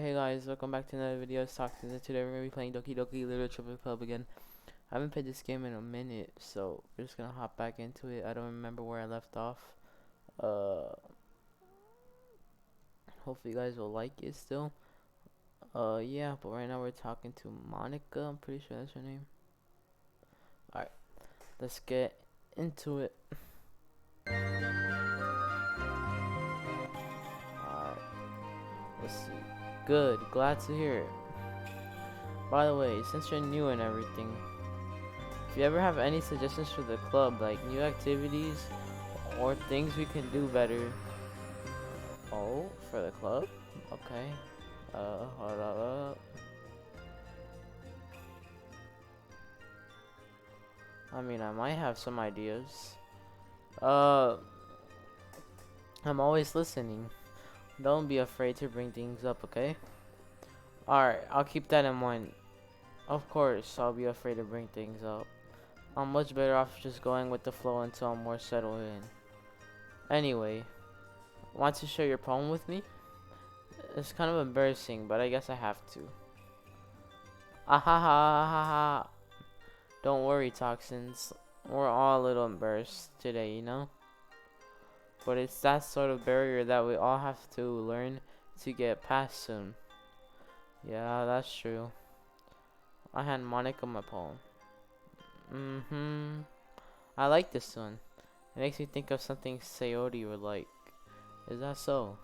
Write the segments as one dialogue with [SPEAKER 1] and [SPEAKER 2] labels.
[SPEAKER 1] Hey guys, welcome back to another video. It's Toxins, and today we're gonna be playing Doki Doki Literature Club again. I haven't played this game in a minute, so we're just gonna hop back into it. I don't remember where I left off. Uh, Hopefully you guys will like it still. Yeah, but right now we're talking to Monica. I'm pretty sure that's her name. Alright, let's get into it. Alright, let's see. Good, glad to hear it. By the way, since you're new and everything, if you ever have any suggestions for the club, like new activities or things we can do better. Oh, for the club? Okay. Hold up. I mean, I might have some ideas. I'm always listening. Don't be afraid to bring things up, okay? Alright, I'll keep that in mind. Of course, I'll be afraid to bring things up. I'm much better off just going with the flow until I'm more settled in. Anyway, want to share your poem with me? It's kind of embarrassing, but I guess I have to. Ahaha. Don't worry, Toxins. We're all a little embarrassed today, you know? But it's that sort of barrier that we all have to learn to get past soon. Yeah, that's true. I hand Monica my poem. I like this one. It makes me think of something Sayori would like. Is that so?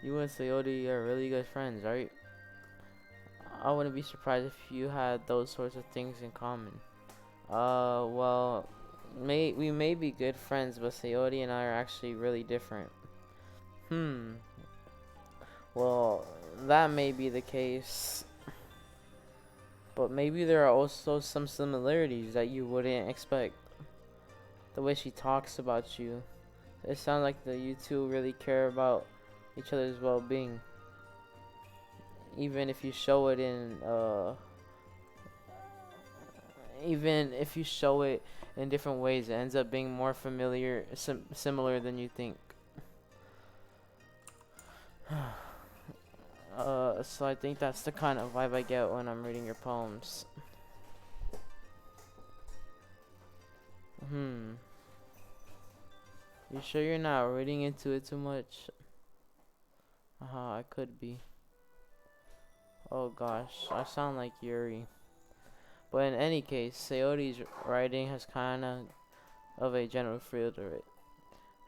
[SPEAKER 1] You and Sayori are really good friends, right? I wouldn't be surprised if you had those sorts of things in common. Well, we may be good friends, but Sayori and I are actually really different. Well, that may be the case. But maybe there are also some similarities that you wouldn't expect. The way she talks about you. It sounds like that you two really care about each other's well-being. Even if you show it in different ways, it ends up being more similar than you think. So I think that's the kind of vibe I get when I'm reading your poems. You sure you're not reading into it too much? I could be. Oh gosh, I sound like Yuri. But in any case, Sayori's writing has kind of a general feel to it.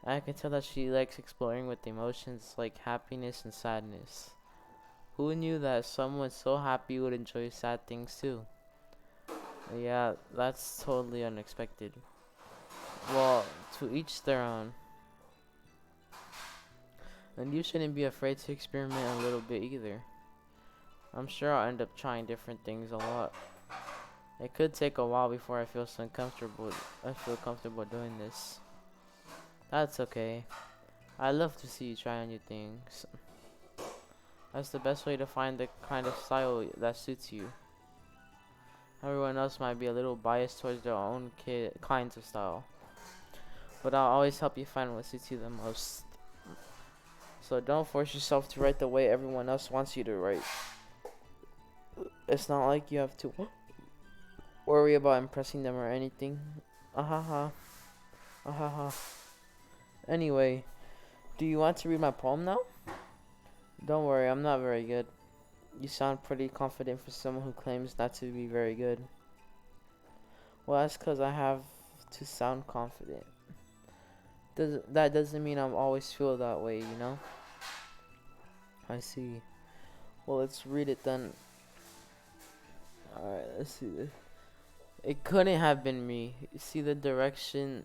[SPEAKER 1] I can tell that she likes exploring with emotions like happiness and sadness. Who knew that someone so happy would enjoy sad things too? Yeah, that's totally unexpected. Well, to each their own. And you shouldn't be afraid to experiment a little bit either. I'm sure I'll end up trying different things a lot. It could take a while before I feel comfortable doing this. That's okay. I love to see you try new things. That's the best way to find the kind of style that suits you. Everyone else might be a little biased towards their own kinds of style, but I'll always help you find what suits you the most. So don't force yourself to write the way everyone else wants you to write. It's not like you have to worry about impressing them or anything. Ahaha. Anyway, do you want to read my poem now? Don't worry, I'm not very good. You sound pretty confident for someone who claims not to be very good. Well, that's because I have to sound confident. That doesn't mean I'm always feel that way, you know? I see. Well, let's read it then. Alright, let's see this. It couldn't have been me. You see the direction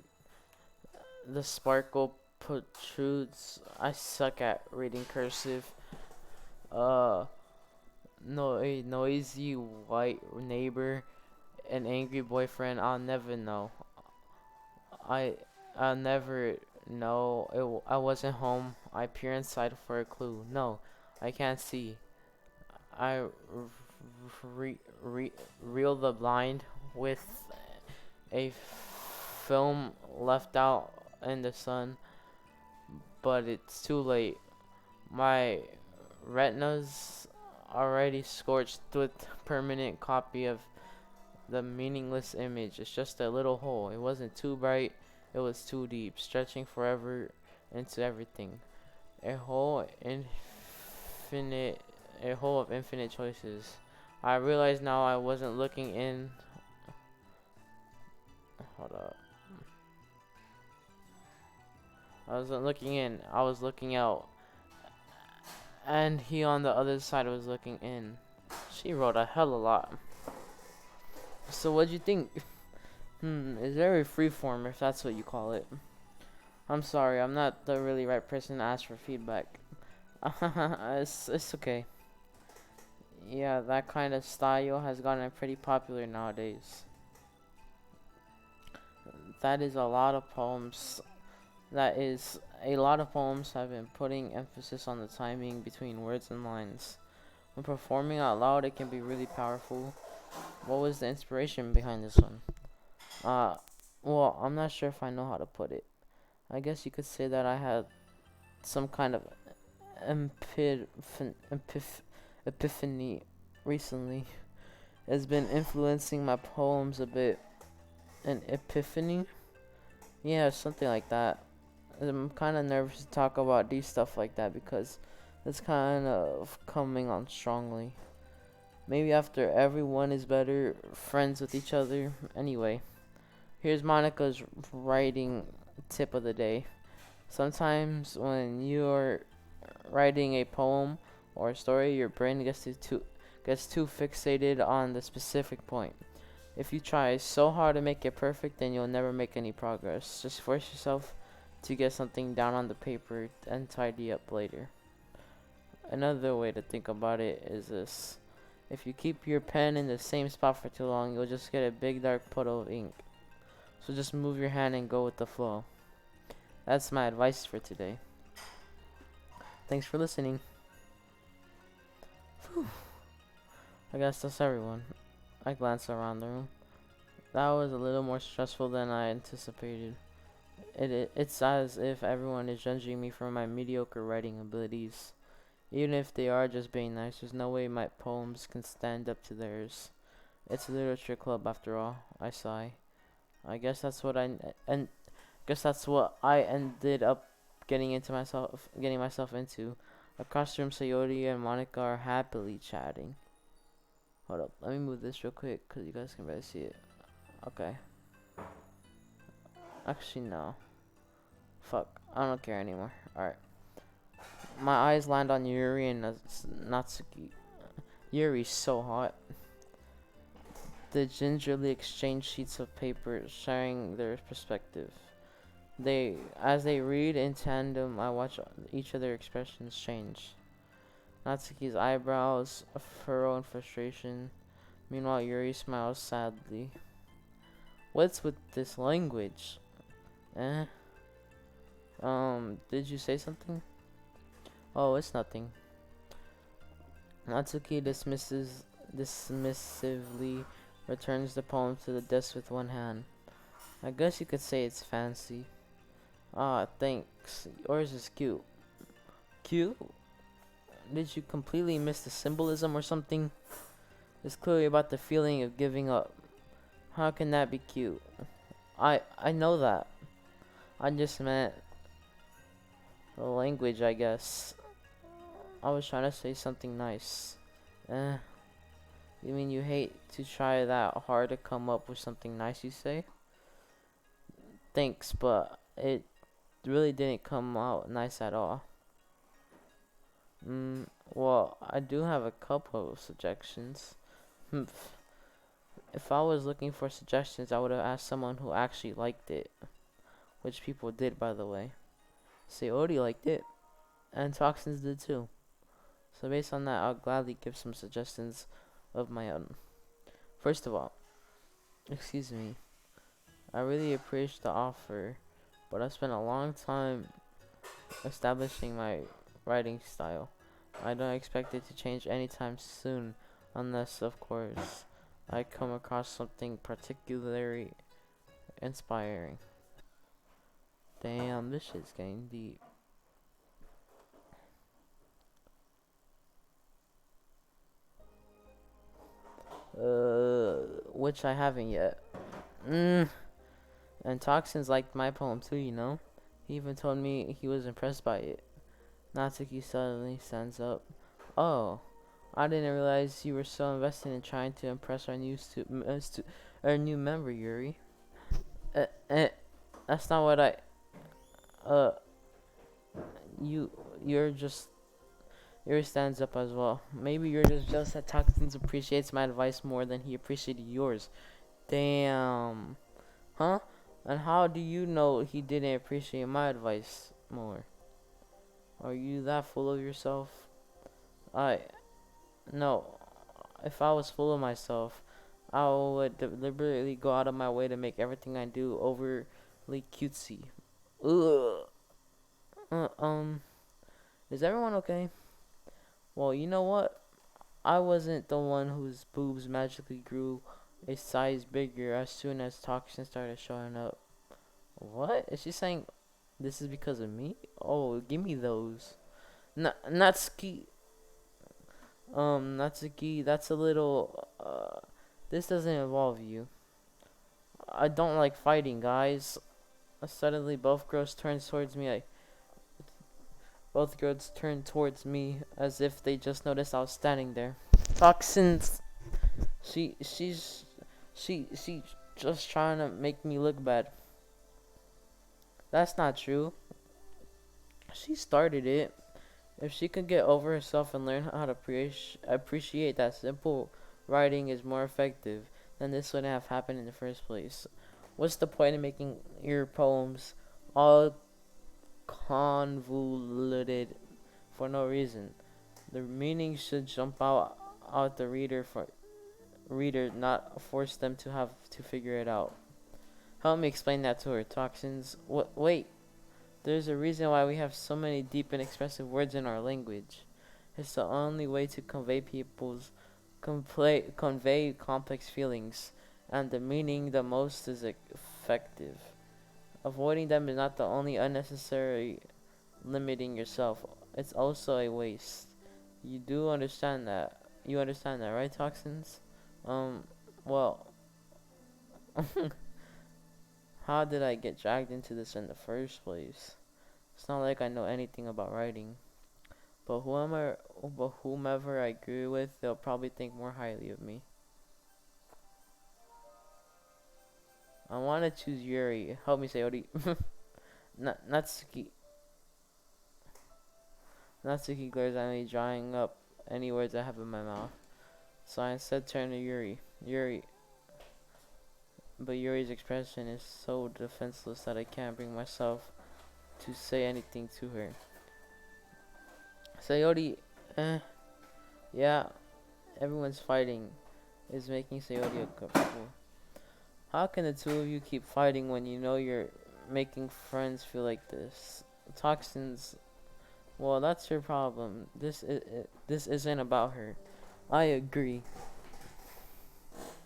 [SPEAKER 1] the sparkle protrudes? I suck at reading cursive. No, a noisy white neighbor, an angry boyfriend. I'll never know. I'll never know. I wasn't home. I peer inside for a clue. No, I can't see. I reel the blind with a film left out in the sun, but it's too late. My Retina's already scorched with permanent copy of the meaningless image. It's just a little hole. It wasn't too bright, it was too deep, stretching forever into everything. A hole infinite a hole of infinite choices. I realize now I wasn't looking in. Hold up. I wasn't looking in, I was looking out. And he on the other side was looking in. She wrote a hell of a lot. So what'd you think? It's very freeform if that's what you call it. I'm sorry, I'm not the really right person to ask for feedback. It's okay. Yeah, that kind of style has gotten pretty popular nowadays. That is a lot of poems. That is a lot of poems have been putting emphasis on the timing between words and lines. When performing out loud, it can be really powerful. What was the inspiration behind this one? Uh, well, I'm not sure if I know how to put it. I guess you could say that I had some kind of epiphany recently. It's been influencing my poems a bit. An epiphany? Yeah, something like that. I'm kind of nervous to talk about these stuff like that because it's kind of coming on strongly. Maybe after everyone is better friends with each other. Anyway, here's Monica's writing tip of the day. Sometimes when you're writing a poem or a story, your brain gets too fixated on the specific point. If you try so hard to make it perfect, then you'll never make any progress. Just force yourself to get something down on the paper and tidy up later. Another way to think about it is this. If you keep your pen in the same spot for too long, you'll just get a big dark puddle of ink. So just move your hand and go with the flow. That's my advice for today. Thanks for listening. Whew. I guess that's everyone. I glanced around the room. That was a little more stressful than I anticipated. It's as if everyone is judging me for my mediocre writing abilities. Even if they are just being nice, there's no way my poems can stand up to theirs. It's a literature club after all. I sigh. I guess that's what I ended up getting myself into. Across the room, Sayori and Monica are happily chatting. Hold up, let me move this real quick because you guys can barely see it. Okay. Actually, no. Fuck, I don't care anymore. Alright. My eyes land on Yuri and Natsuki. Yuri's so hot. They gingerly exchange sheets of paper, sharing their perspective. As they read in tandem, I watch each of their expressions change. Natsuki's eyebrows furrow in frustration. Meanwhile, Yuri smiles sadly. What's with this language? Eh? Did you say something? Oh, it's nothing. Natsuki dismissively returns the poem to the desk with one hand. I guess you could say it's fancy. Ah, thanks. Yours is cute. Cute? Did you completely miss the symbolism or something? It's clearly about the feeling of giving up. How can that be cute? I know that. I just meant the language, I guess. I was trying to say something nice. You mean you hate to try that hard to come up with something nice, you say? Thanks, but it really didn't come out nice at all. Well, I do have a couple of suggestions. If I was looking for suggestions, I would have asked someone who actually liked it. Which people did, by the way. Sayori liked it. And Toxins did too. So based on that, I'll gladly give some suggestions of my own. First of all, excuse me, I really appreciate the offer, but I spent a long time establishing my writing style. I don't expect it to change anytime soon, unless, of course, I come across something particularly inspiring. Damn, this shit's getting deep. which I haven't yet. Mm. And Toxins liked my poem too, you know? He even told me he was impressed by it. Natsuki suddenly stands up. Oh, I didn't realize you were so invested in trying to impress our new member, Yuri. Uh, uh, that's not what I. Uh, you, you're just. Yuri stands up as well. Maybe you're just jealous that Toxins appreciates my advice more than he appreciated yours. Damn. Huh? And how do you know he didn't appreciate my advice more? Are you that full of yourself? I. No. If I was full of myself, I would deliberately go out of my way to make everything I do overly cutesy. Ugh. Is everyone okay? Well, you know what? I wasn't the one whose boobs magically grew a size bigger as soon as toxins started showing up. What? Is she saying this is because of me? Oh, give me those. Natsuki. Natsuki, that's a little, this doesn't involve you. I don't like fighting, guys. Suddenly, both girls turned towards me as if they just noticed I was standing there. Toxins. She, she's, she just trying to make me look bad. That's not true. She started it. If she could get over herself and learn how to appreciate that simple writing is more effective, then this wouldn't have happened in the first place. What's the point of making your poems all convoluted for no reason? The meaning should jump out the reader, not force them to have to figure it out. Help me explain that to her, Toxins. Wait, there's a reason why we have so many deep and expressive words in our language. It's the only way to convey complex feelings, and the meaning the most is effective. Avoiding them is not the only unnecessary limiting yourself. It's also a waste. You do understand that. You understand that, right, Toxins? Well, how did I get dragged into this in the first place? It's not like I know anything about writing. But whomever I agree with, they'll probably think more highly of me. I want to choose Yuri. Help me, Sayori. Natsuki. Natsuki glares at me, drying up any words I have in my mouth. So I instead turn to Yuri. But Yuri's expression is so defenseless that I can't bring myself to say anything to her. Sayori, yeah, everyone's fighting is making Sayori uncomfortable. How can the two of you keep fighting when you know you're making friends feel like this? Toxins, well, that's your problem. This isn't about her. I agree.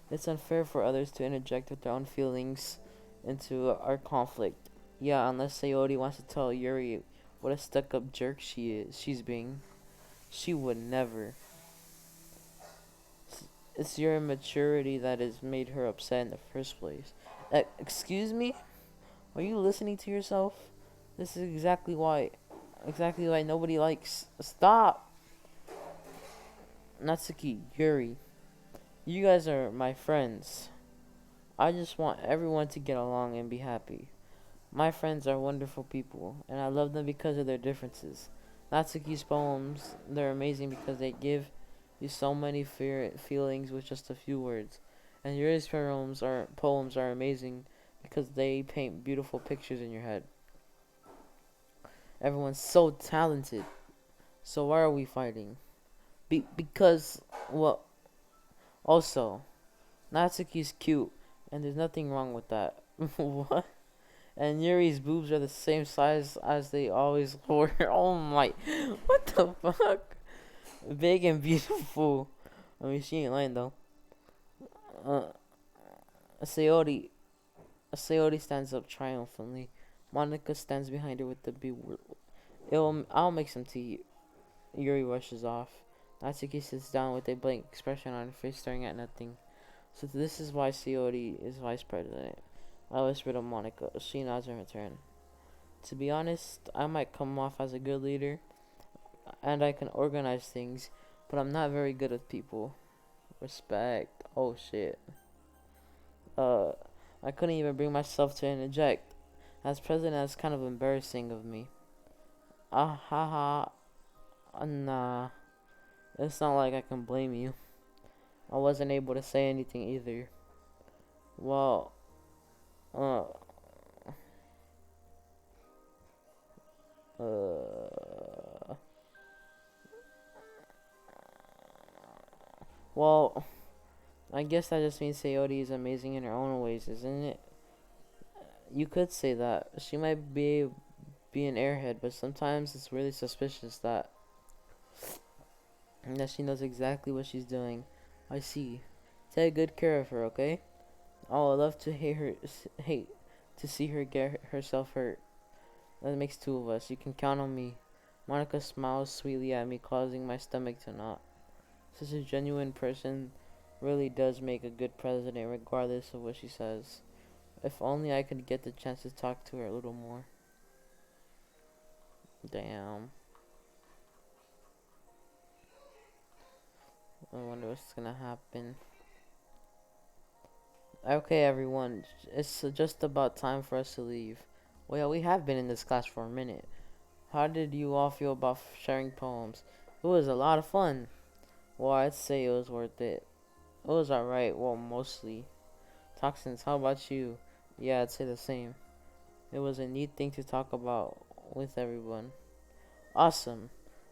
[SPEAKER 1] It's unfair for others to interject with their own feelings into our conflict. Yeah, unless Sayori wants to tell Yuri what a stuck-up jerk she's being. She would never. It's your immaturity that has made her upset in the first place. Excuse me? Are you listening to yourself? This is exactly why nobody likes. Stop! Natsuki, Yuri, you guys are my friends. I just want everyone to get along and be happy. My friends are wonderful people, and I love them because of their differences. Natsuki's poems, they're amazing because they give you so many feelings with just a few words. And Yuri's poems are amazing because they paint beautiful pictures in your head. Everyone's so talented. So why are we fighting? Because, well, also, Natsuki's cute, and there's nothing wrong with that. What? And Yuri's boobs are the same size as they always were. Oh my, what the fuck? Big and beautiful. I mean, she ain't lying though. Uh, Sayori stands up triumphantly. Monica stands behind her with the I'll make some tea. Yuri rushes off. Natsuki sits down with a blank expression on her face, staring at nothing. So this is why COD is vice president. I whispered to Monica. She nods in return. To be honest, I might come off as a good leader, and I can organize things, but I'm not very good with people. Respect. Oh shit. Uh, I couldn't even bring myself to interject. As president, that's kind of embarrassing of me. Ah ha ha. Nah. It's not like I can blame you. I wasn't able to say anything either. Well, uh, uh, well, I guess that just means Sayori is amazing in her own ways, isn't it? You could say that. She might be an airhead, but sometimes it's really suspicious that she knows exactly what she's doing. I see. Take good care of her, okay? Oh, I love to hate to see her get herself hurt. That makes two of us. You can count on me. Monica smiles sweetly at me, causing my stomach to knot. Such a genuine person really does make a good president, regardless of what she says. If only I could get the chance to talk to her a little more. Damn. I wonder what's gonna happen. Okay, everyone. It's just about time for us to leave. Well, we have been in this class for a minute. How did you all feel about sharing poems? It was a lot of fun. Well, I'd say it was worth it. It was alright, well, mostly. Toxins, how about you? Yeah, I'd say the same. It was a neat thing to talk about with everyone. Awesome.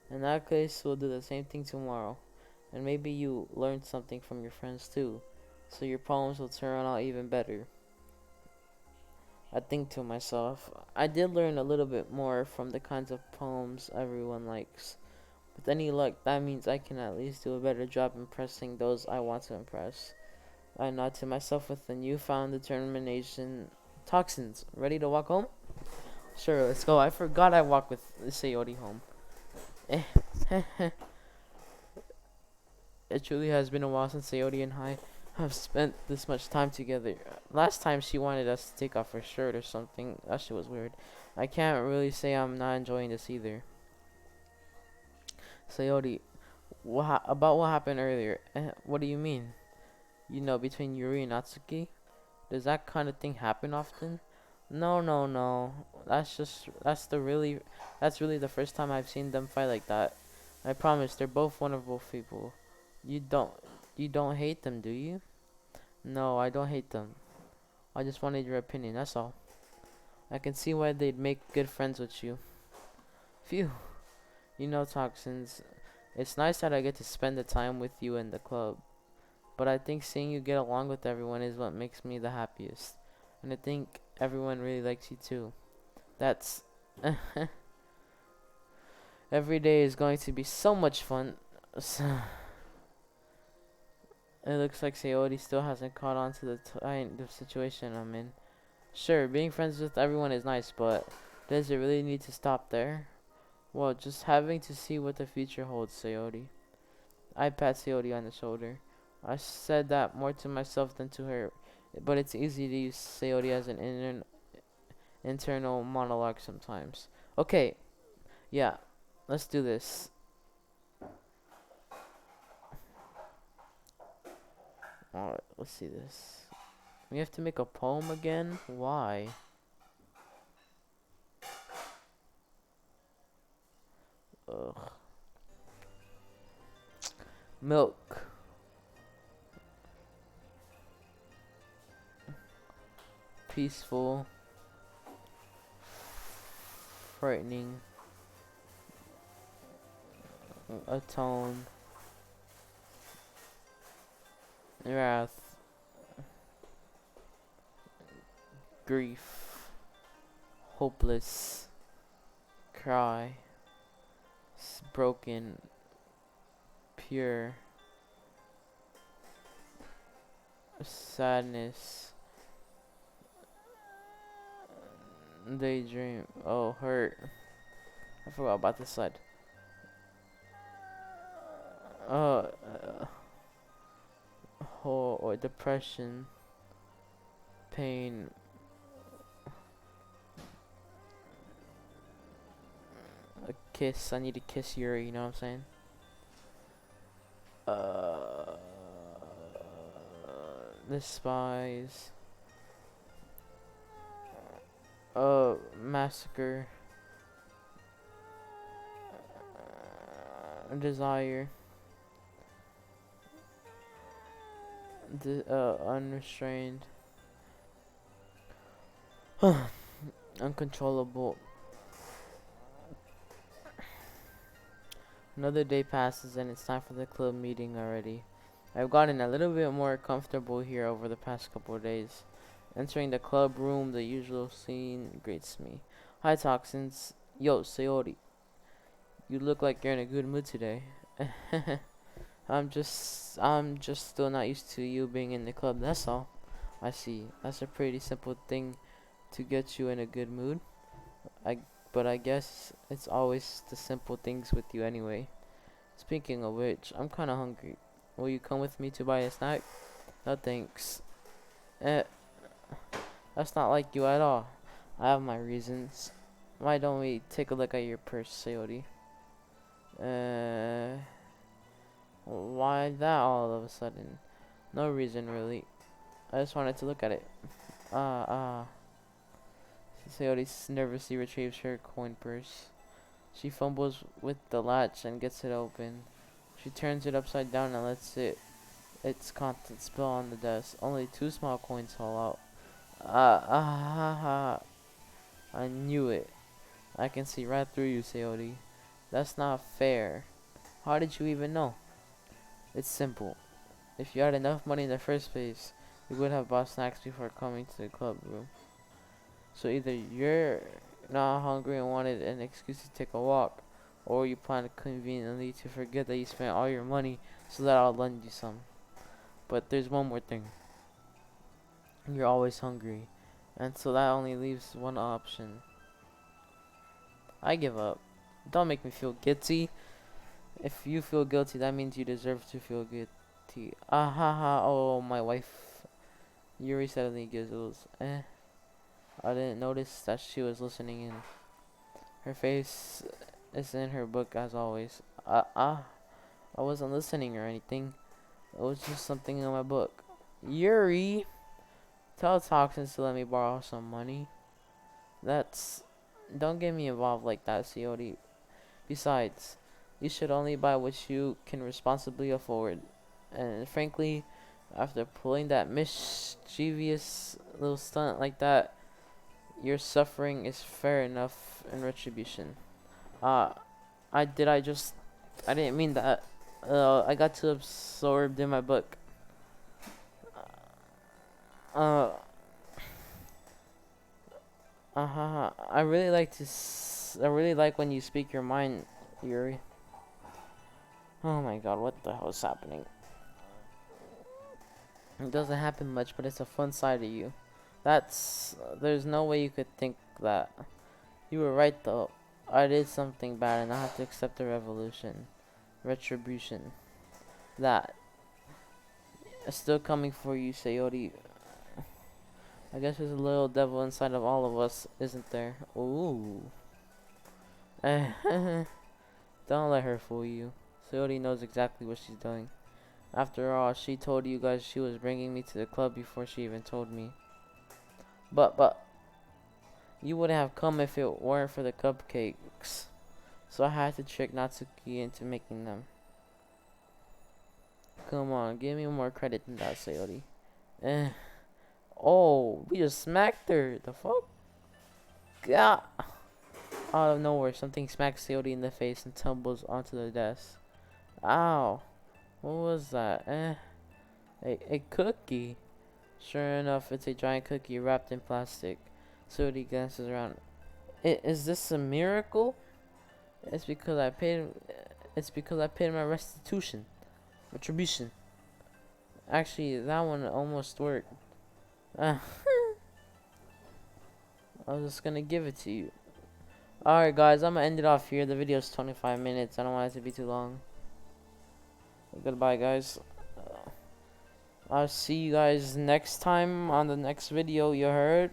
[SPEAKER 1] In that case, we'll do the same thing tomorrow. And maybe you learned something from your friends too. So your poems will turn out even better. I think to myself, I did learn a little bit more from the kinds of poems everyone likes. With any luck, that means I can at least do a better job impressing those I want to impress. I nod to myself with a newfound determination. Toxins, ready to walk home? Sure, let's go. I forgot I walked with Sayori home. It truly has been a while since Sayori and I have spent this much time together. Last time she wanted us to take off her shirt or something. That shit was weird. I can't really say I'm not enjoying this either. Sayori, about what happened earlier? What do you mean? You know, between Yuri and Natsuki? Does that kind of thing happen often? No, no, no. That's really the first time I've seen them fight like that. I promise, they're both wonderful people. You don't, you don't hate them, do you? No, I don't hate them. I just wanted your opinion, that's all. I can see why they'd make good friends with you. Phew. You know, Toxins, it's nice that I get to spend the time with you in the club. But I think seeing you get along with everyone is what makes me the happiest. And I think everyone really likes you too. That's... Every day is going to be so much fun. It looks like Sayori still hasn't caught on to the situation I'm in. Sure, being friends with everyone is nice, but does it really need to stop there? Well, just having to see what the future holds, Sayori. I pat Sayori on the shoulder. I said that more to myself than to her, but it's easy to use Sayori as an internal monologue sometimes. Okay, yeah, let's do this. Alright, let's see this. We have to make a poem again? Why? Ugh. Milk. Peaceful. Frightening. Atone. Wrath. Grief. Hopeless. Cry. Broken. Pure. Sadness. Daydream. Oh, hurt. I forgot about this side. Uh, or depression, pain, a kiss. I need to kiss Yuri, you know what I'm saying? Uh, despise, massacre, desire, unrestrained, uncontrollable. Another day passes and it's time for the club meeting already. I've gotten a little bit more comfortable here over the past couple of days. Entering the club room, the usual scene greets me. Hi, Toxins. Yo, Sayori. You look like you're in a good mood today. I'm just still not used to you being in the club, that's all. I see. That's a pretty simple thing to get you in a good mood. I but I guess it's always the simple things with you anyway. Speaking of which, I'm kinda hungry. Will you come with me to buy a snack? No thanks. Eh, that's not like you at all. I have my reasons. Why don't we take a look at your purse, Sayori? Why that all of a sudden? No reason really. I just wanted to look at it. Sayori nervously retrieves her coin purse. She fumbles with the latch and gets it open. She turns it upside down and lets its contents spill on the desk. Only 2 small coins fall out. I knew it. I can see right through you, Sayori. That's not fair. How did you even know? It's simple. If you had enough money in the first place, you would have bought snacks before coming to the club room. So either you're not hungry and wanted an excuse to take a walk, or you plan conveniently to forget that you spent all your money so that I'll lend you some. But there's one more thing. You're always hungry, and so that only leaves one option. I give up. Don't make me feel guilty. If you feel guilty, that means you deserve to feel guilty. Ah ha ha, oh my wife. Yuri suddenly giggles. I didn't notice that she was listening in. Her face is in her book as always. I wasn't listening or anything. It was just something in my book. Yuri! Tell Toxins to let me borrow some money. Don't get me involved like that, Coyote. Besides, you should only buy what you can responsibly afford. And frankly, after pulling that mischievous little stunt like that, your suffering is fair enough in retribution. I didn't mean that. I got too absorbed in my book. I really like I really like when you speak your mind, Yuri. Oh my god, what the hell is happening? It doesn't happen much, but it's a fun side of you. There's no way you could think that. You were right though. I did something bad and I have to accept the retribution. That is still coming for you, Sayori. I guess there's a little devil inside of all of us, isn't there? Ooh. Don't let her fool you. Sayori knows exactly what she's doing. After all, she told you guys she was bringing me to the club before she even told me. But, you wouldn't have come if it weren't for the cupcakes. So I had to trick Natsuki into making them. Come on, give me more credit than that, Sayori. Oh, we just smacked her. The fuck? God. Out of nowhere, something smacks Sayori in the face and tumbles onto the desk. Ow. What was that? A cookie. Sure enough, it's a giant cookie wrapped in plastic. Sayori glances around. Is this a miracle? It's because I paid my retribution. Actually, that one almost worked. I was just gonna give it to you. Alright guys, I'm gonna end it off here. The video's 25 minutes. I don't want it to be too long. Goodbye guys. I'll see you guys next time on the next video, you heard?